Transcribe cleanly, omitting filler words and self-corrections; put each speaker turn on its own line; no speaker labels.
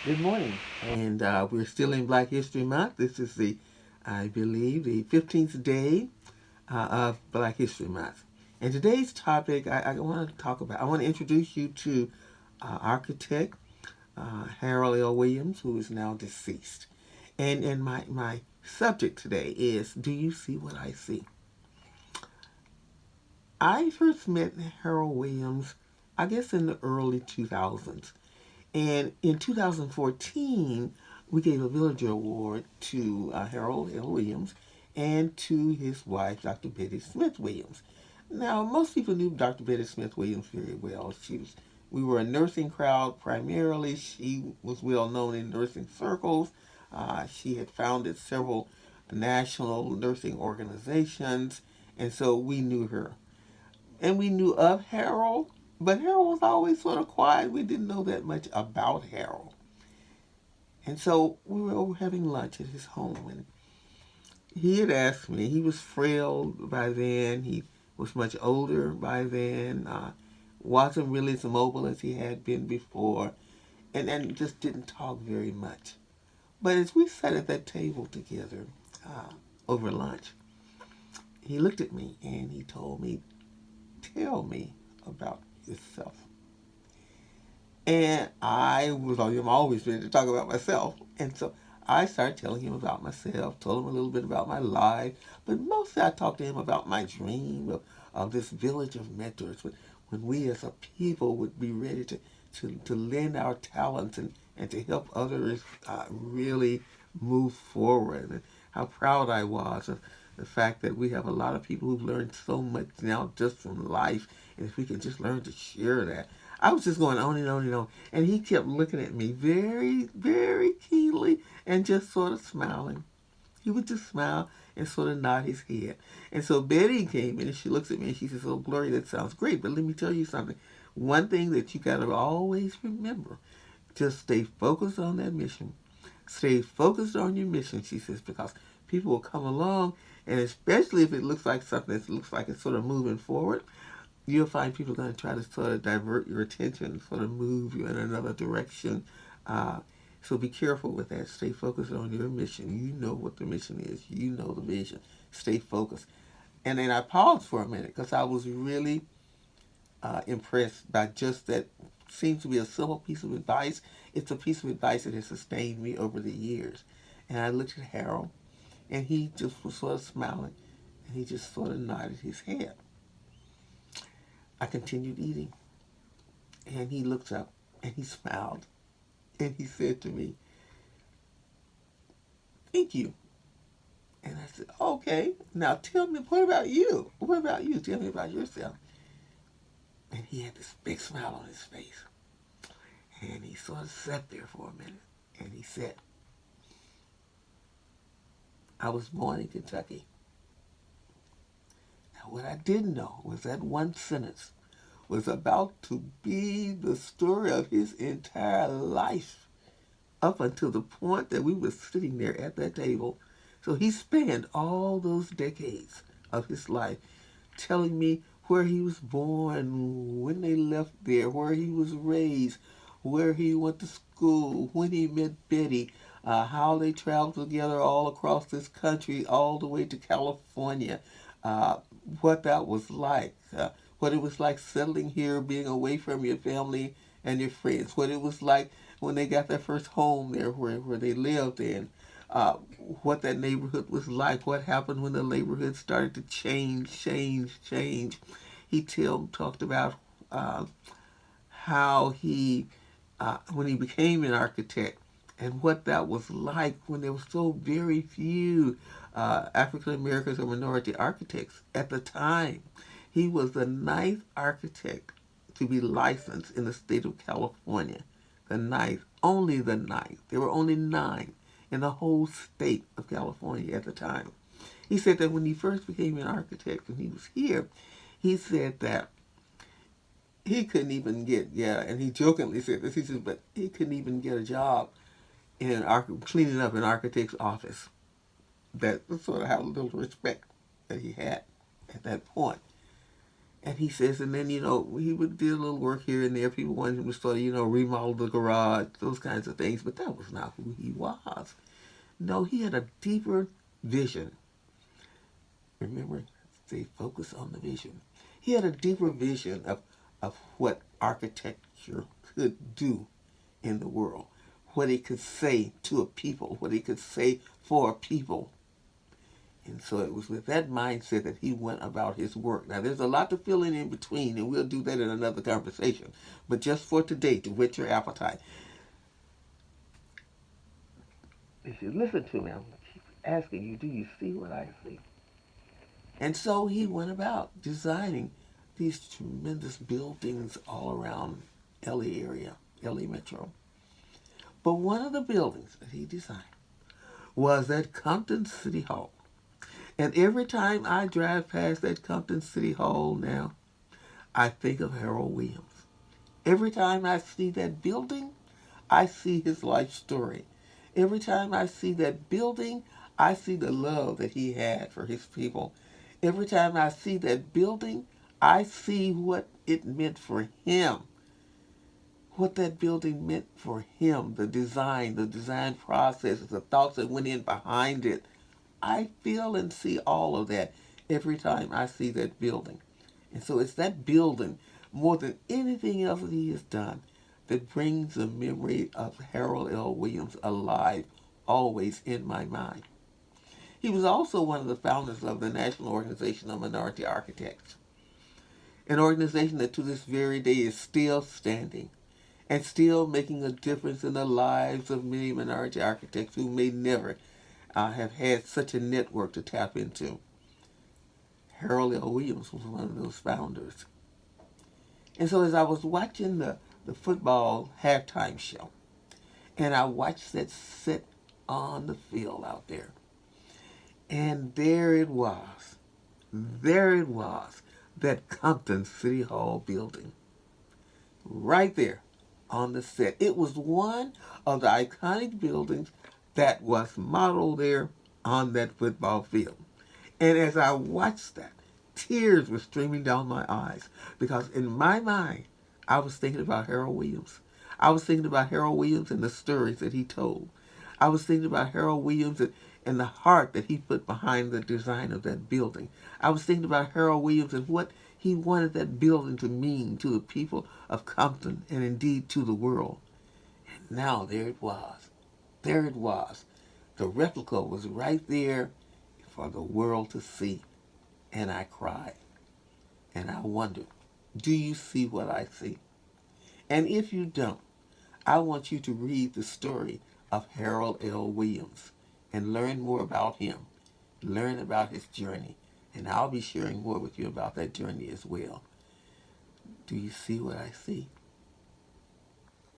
Good morning. And we're still in Black History Month. This is I believe, the 15th day of Black History Month. And today's topic I want to talk about, I want to introduce you to architect Harold L. Williams, who is now deceased. And my subject today is, do you see what I see? I first met Harold Williams, I guess, in the early 2000s. And in 2014, we gave a Villager Award to Harold L. Williams and to his wife, Dr. Betty Smith Williams. Now, most people knew Dr. Betty Smith Williams very well. We were a nursing crowd primarily. She was well known in nursing circles. She had founded several national nursing organizations, and so we knew her. And we knew of Harold, but Harold was always sort of quiet. We didn't know that much about Harold. And so we were over having lunch at his home, and he had asked me. He was frail by then. He was much older by then. Wasn't really as mobile as he had been before, and just didn't talk very much. But as we sat at that table together over lunch, he looked at me and he told me, "Tell me about yourself." And I'm always ready to talk about myself. And so I started telling him about myself, told him a little bit about my life, but mostly I talked to him about my dream of this village of mentors when we as a people would be ready to lend our talents and to help others really move forward. And how proud I was of the fact that we have a lot of people who've learned so much now just from life. And if we can just learn to share that, I was just going on and on and on. And he kept looking at me very, very keenly and just sort of smiling. He would just smile and sort of nod his head. And so Betty came in and she looks at me and she says, "Oh, Gloria, that sounds great, but let me tell you something. One thing that you got to always remember, just stay focused on that mission. Stay focused on your mission," she says, "because people will come along, and especially if it looks like something that looks like it's sort of moving forward, you'll find people are going to try to sort of divert your attention, sort of move you in another direction. Uh, so be careful with that. Stay focused on your mission. You know what the mission is. You know the vision. Stay focused." And then I paused for a minute because I was really impressed by just that. Seems to be a simple piece of advice. It's a piece of advice that has sustained me over the years. And I looked at Harold, and he just was sort of smiling, and he just sort of nodded his head. I continued eating. And he looked up and he smiled and he said to me, "Thank you." And I said, "Okay, now tell me, what about you? What about you? Tell me about yourself." And he had this big smile on his face. And he sort of sat there for a minute and he said, "I was born in Kentucky." Now, what I didn't know was that one sentence was about to be the story of his entire life up until the point that we were sitting there at that table. So he spanned all those decades of his life telling me where he was born, when they left there, where he was raised, where he went to school, when he met Betty, how they traveled together all across this country, all the way to California, uh, what that was like, what it was like settling here, being away from your family and your friends, what it was like when they got their first home there where they lived in, uh, what that neighborhood was like, what happened when the neighborhood started to change. Talked about uh, how when he became an architect, and what that was like when there were so very few African Americans or minority architects at the time. He was the ninth architect to be licensed in the state of California. The ninth, only the ninth. There were only nine in the whole state of California at the time. He said that when he first became an architect and he was here, he said that he couldn't even get, yeah, and he jokingly said this, he said, but he couldn't even get a job in cleaning up an architect's office. That was sort of how little respect that he had at that point. And he says, and then, he would do a little work here and there. People wanted him to start, remodel the garage, those kinds of things. But that was not who he was. No, he had a deeper vision. Remember, stay focused on the vision. He had a deeper vision of what architecture could do in the world, what it could say to a people, what it could say for a people. And so it was with that mindset that he went about his work. Now, there's a lot to fill in between, and we'll do that in another conversation. But just for today, to whet your appetite, if you listen to me, I'm keep asking you, do you see what I see? And so he went about designing these tremendous buildings all around LA area, LA Metro. But one of the buildings that he designed was at Compton City Hall. And every time I drive past that Compton City Hall now, I think of Harold Williams. Every time I see that building, I see his life story. Every time I see that building, I see the love that he had for his people. Every time I see that building, I see what it meant for him. What that building meant for him, the design processes, the thoughts that went in behind it. I feel and see all of that every time I see that building. And so it's that building, more than anything else that he has done, that brings the memory of Harold L. Williams alive, always in my mind. He was also one of the founders of the National Organization of Minority Architects, an organization that to this very day is still standing and still making a difference in the lives of many minority architects who may never have had such a network to tap into. Harold L. Williams was one of those founders. And so as I was watching the football halftime show, and I watched that set on the field out there, and there it was, that Compton City Hall building, right there on the set. It was one of the iconic buildings that was modeled there on that football field. And as I watched that, tears were streaming down my eyes because in my mind, I was thinking about Harold Williams. I was thinking about Harold Williams and the stories that he told. I was thinking about Harold Williams and the heart that he put behind the design of that building. I was thinking about Harold Williams and what he wanted that building to mean to the people of Compton and indeed to the world. And now there it was. There it was. The replica was right there for the world to see. And I cried. And I wondered, do you see what I see? And if you don't, I want you to read the story of Harold L. Williams and learn more about him. Learn about his journey. And I'll be sharing more with you about that journey as well. Do you see what I see?